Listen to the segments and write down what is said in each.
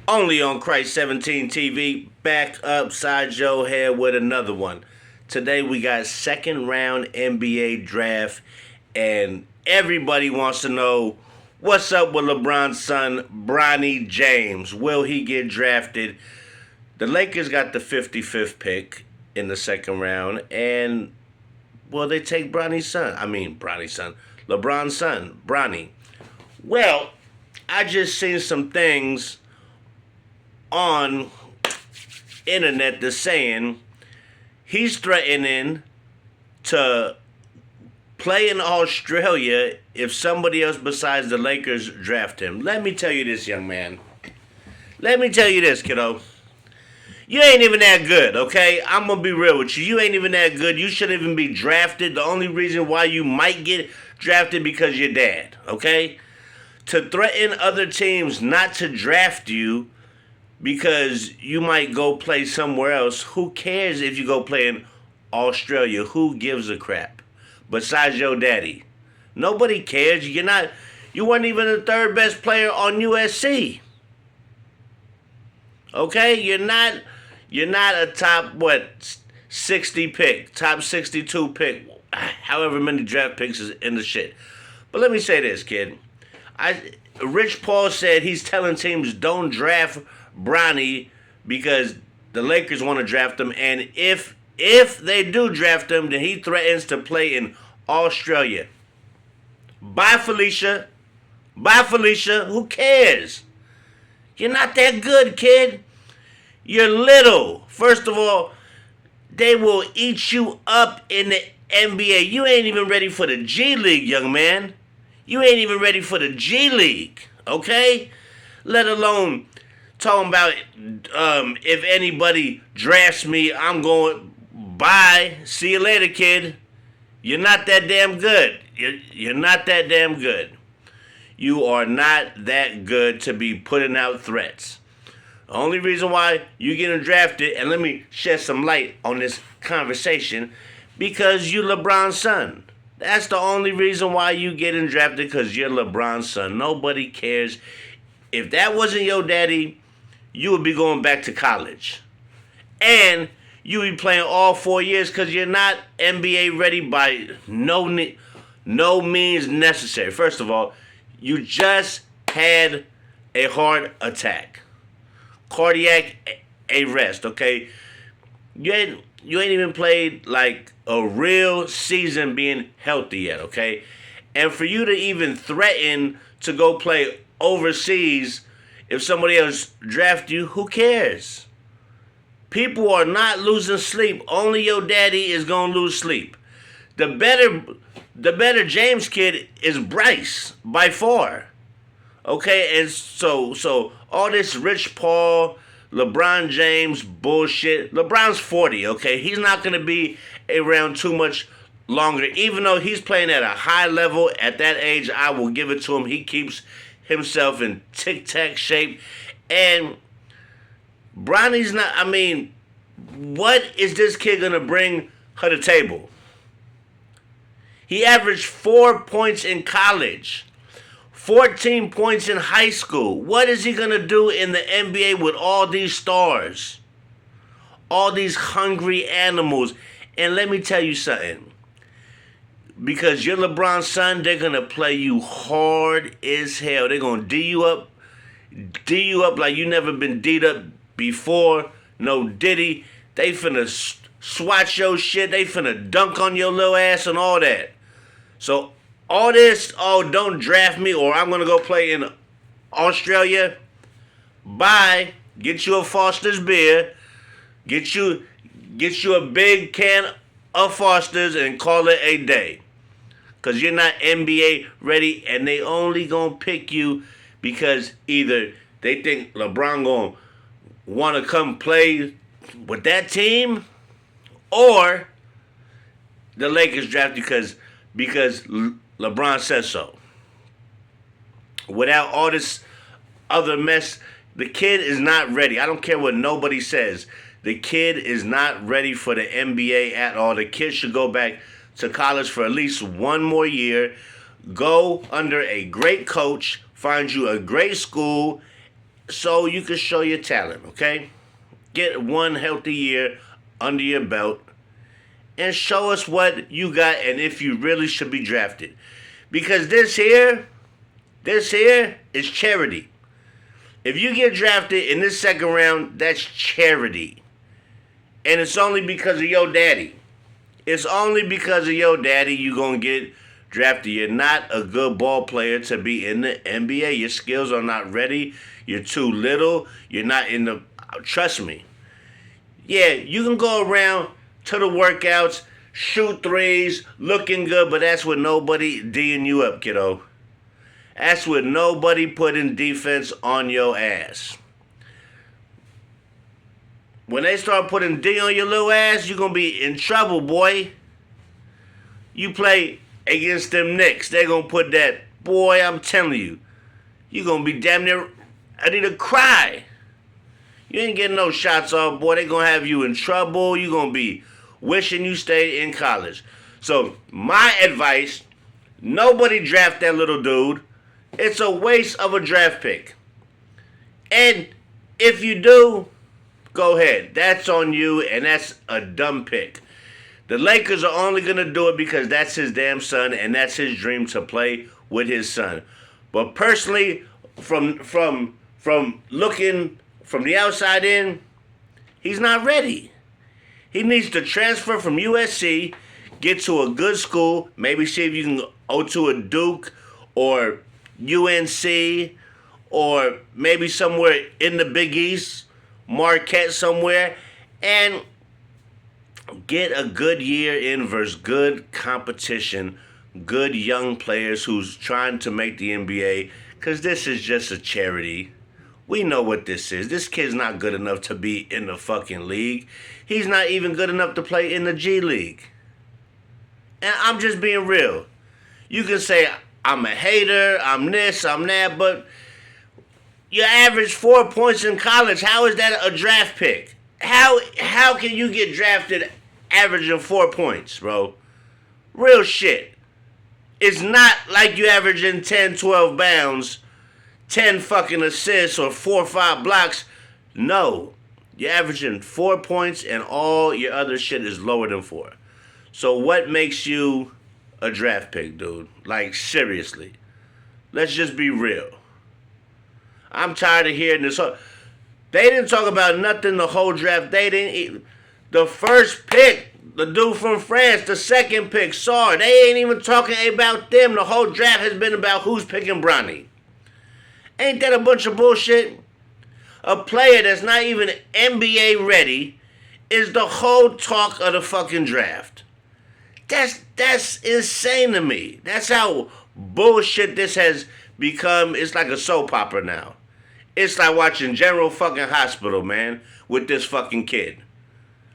Only on Christ 17 TV, back upside your head with another one. Today we got second round NBA draft, and everybody wants to know what's up with LeBron's son, Bronny James. Will he get drafted? The Lakers got the 55th pick in the second round, and will they take Bronny's son, LeBron's son, Bronny? Well, I just seen some things on internet that's saying he's threatening to play in Australia if somebody else besides the Lakers draft him. Let me tell you this, young man. Let me tell you this, kiddo. You ain't even that good, okay? I'm gonna be real with you. You ain't even that good. You shouldn't even be drafted. The only reason why you might get drafted because your dad, okay? To threaten other teams not to draft you because you might go play somewhere else. Who cares if you go play in Australia? Who gives a crap? Besides your daddy. Nobody cares. You weren't even the third best player on USC. Okay? You're not a top 60 pick, top 62 pick, however many draft picks is in the shit. But let me say this, kid. Rich Paul said he's telling teams don't draft Bronny because the Lakers want to draft him, and if they do draft him, then he threatens to play in Australia. Bye, Felicia. Bye, Felicia. Who cares? You're not that good, kid. You're little. First of all, they will eat you up in the NBA. You ain't even ready for the G League, young man. You ain't even ready for the G League, okay? Let alone talking about if anybody drafts me, I'm going, bye. See you later, kid. You're not that damn good. You're not that damn good. You are not that good to be putting out threats. The only reason why you getting drafted, and let me shed some light on this conversation, because you LeBron's son. That's the only reason why you getting drafted, because you're LeBron's son. Nobody cares. If that wasn't your daddy, you would be going back to college. And you would be playing all 4 years because you're not NBA ready by no means necessary. First of all, you just had a heart attack. Cardiac arrest, okay? You ain't even played like a real season being healthy yet, okay? And for you to even threaten to go play overseas if somebody else draft you, who cares? People are not losing sleep. Only your daddy is gonna lose sleep. The better James kid is Bryce by far. Okay, and so all this Rich Paul, LeBron James bullshit. LeBron's 40, okay? He's not going to be around too much longer. Even though he's playing at a high level at that age, I will give it to him. He keeps himself in tic-tac shape. And Bronny's not, what is this kid going to bring to the table? He averaged 4 points in college. 14 points in high school. What is he going to do in the NBA with all these stars? All these hungry animals. And let me tell you something. Because you're LeBron's son, they're going to play you hard as hell. They're going to D you up like you never been D'd up before. No Diddy. They finna swat your shit. They finna dunk on your little ass and all that. So all this, don't draft me or I'm going to go play in Australia. Bye. Get you a Foster's beer. Get you a big can of Foster's and call it a day. Because you're not NBA ready and they only going to pick you because either they think LeBron going to want to come play with that team or the Lakers draft you because LeBron says so. Without all this other mess, the kid is not ready. I don't care what nobody says. The kid is not ready for the NBA at all. The kid should go back to college for at least one more year. Go under a great coach, find you a great school, so you can show your talent, okay? Get one healthy year under your belt and show us what you got and if you really should be drafted. Because this here is charity. If you get drafted in this second round, that's charity. And it's only because of your daddy. It's only because of your daddy you gonna get drafted. You're not a good ball player to be in the NBA. Your skills are not ready. You're too little. You're not in the... Trust me. Yeah, you can go around to the workouts, shoot threes, looking good, but that's with nobody D'ing you up, kiddo. That's with nobody putting defense on your ass. When they start putting D on your little ass, you're going to be in trouble, boy. You play against them Knicks, they're going to put that, boy, I'm telling you, you're going to be damn near ready to cry. You ain't getting no shots off, boy. They're going to have you in trouble. You're going to be wishing you stayed in college. So, my advice, nobody draft that little dude. It's a waste of a draft pick. And if you do, go ahead. That's on you, and that's a dumb pick. The Lakers are only going to do it because that's his damn son, and that's his dream to play with his son. But personally, from looking from the outside in, he's not ready. He needs to transfer from USC, get to a good school, maybe see if you can go to a Duke or UNC or maybe somewhere in the Big East, Marquette somewhere, and get a good year in versus good competition, good young players who's trying to make the NBA, because this is just a charity. We know what this is. This kid's not good enough to be in the fucking league. He's not even good enough to play in the G League. And I'm just being real. You can say, I'm a hater, I'm this, I'm that, but you average 4 points in college. How is that a draft pick? How can you get drafted averaging 4 points, bro? Real shit. It's not like you averaging 10, 12 bounds, 10 fucking assists, or 4 or 5 blocks. No. You're averaging 4 points and all your other shit is lower than 4. So what makes you a draft pick, dude? Like, seriously. Let's just be real. I'm tired of hearing this. They didn't talk about nothing the whole draft. They didn't. The first pick, the dude from France, the second pick, Sar. They ain't even talking about them. The whole draft has been about who's picking Bronny. Ain't that a bunch of bullshit? A player that's not even NBA ready is the whole talk of the fucking draft. That's insane to me. That's how bullshit this has become. It's like a soap opera now. It's like watching General fucking Hospital, man, with this fucking kid.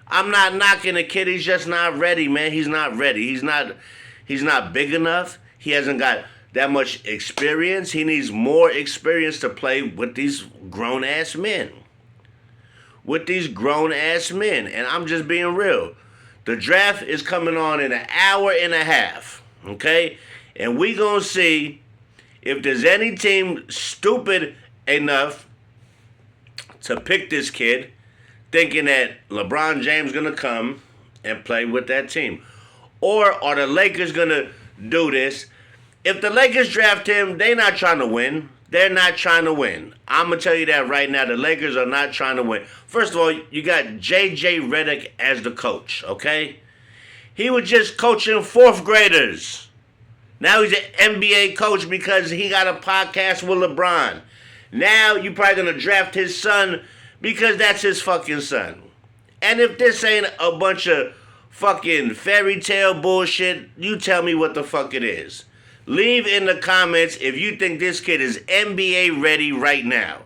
I'm not knocking the kid. He's just not ready, man. He's not ready. He's not big enough. He hasn't got that much experience. He needs more experience to play with these grown-ass men. With these grown-ass men. And I'm just being real. The draft is coming on in an hour and a half. Okay? And we gonna see if there's any team stupid enough to pick this kid, thinking that LeBron James gonna come and play with that team. Or are the Lakers gonna do this? If the Lakers draft him, they not trying to win. They're not trying to win. I'm going to tell you that right now. The Lakers are not trying to win. First of all, you got J.J. Redick as the coach, okay? He was just coaching fourth graders. Now he's an NBA coach because he got a podcast with LeBron. Now you're probably going to draft his son because that's his fucking son. And if this ain't a bunch of fucking fairy tale bullshit, you tell me what the fuck it is. Leave in the comments if you think this kid is NBA ready right now.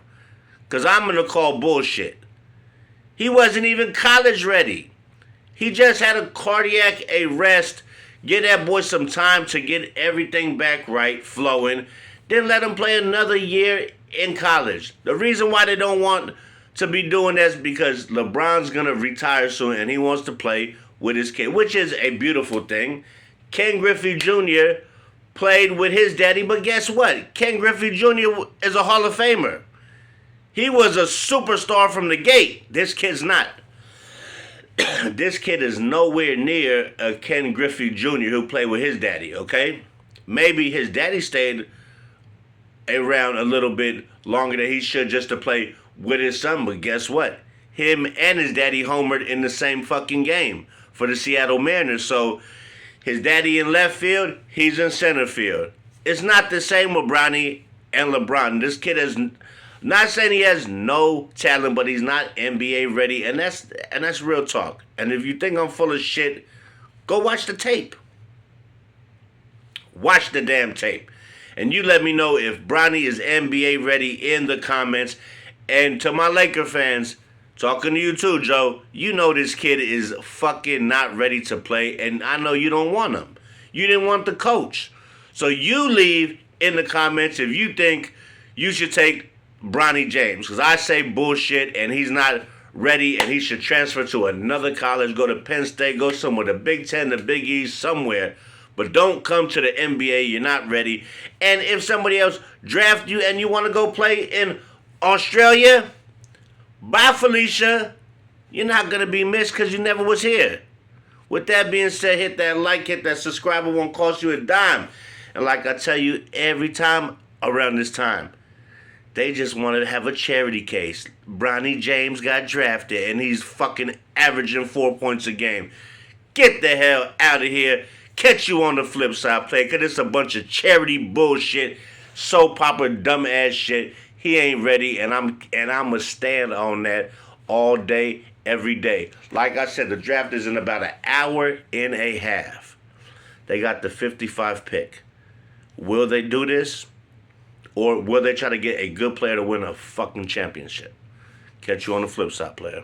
Because I'm going to call bullshit. He wasn't even college ready. He just had a cardiac arrest. Get that boy some time to get everything back right, flowing. Then let him play another year in college. The reason why they don't want to be doing this is because LeBron's going to retire soon and he wants to play with his kid, which is a beautiful thing. Ken Griffey Jr. played with his daddy, but guess what? Ken Griffey Jr. is a Hall of Famer. He was a superstar from the gate. This kid's not. This kid is nowhere near a Ken Griffey Jr. who played with his daddy, okay? Maybe his daddy stayed around a little bit longer than he should just to play with his son, but guess what? Him and his daddy homered in the same fucking game for the Seattle Mariners, so his daddy in left field, he's in center field. It's not the same with Bronny and LeBron. This kid is not saying he has no talent, but he's not NBA ready, and that's real talk. And if you think I'm full of shit, go watch the tape. Watch the damn tape. And you let me know if Bronny is NBA ready in the comments. And to my Laker fans, talking to you too, Joe, you know this kid is fucking not ready to play, and I know you don't want him. You didn't want the coach. So you leave in the comments if you think you should take Bronny James, because I say bullshit and he's not ready and he should transfer to another college, go to Penn State, go somewhere, the Big Ten, the Big East, somewhere. But don't come to the NBA, you're not ready. And if somebody else draft you and you want to go play in Australia, bye Felicia. You're not going to be missed because you never was here. With that being said, hit that like, hit that subscribe. It won't cost you a dime. And like I tell you every time around this time, they just wanted to have a charity case. Bronny James got drafted and he's fucking averaging 4 points a game. Get the hell out of here. Catch you on the flip side, play, because it's a bunch of charity bullshit, soap opera, dumb ass shit. He ain't ready, and I'ma stand on that all day, every day. Like I said, the draft is in about an hour and a half. They got the 55 pick. Will they do this? Or will they try to get a good player to win a fucking championship? Catch you on the flip side, player.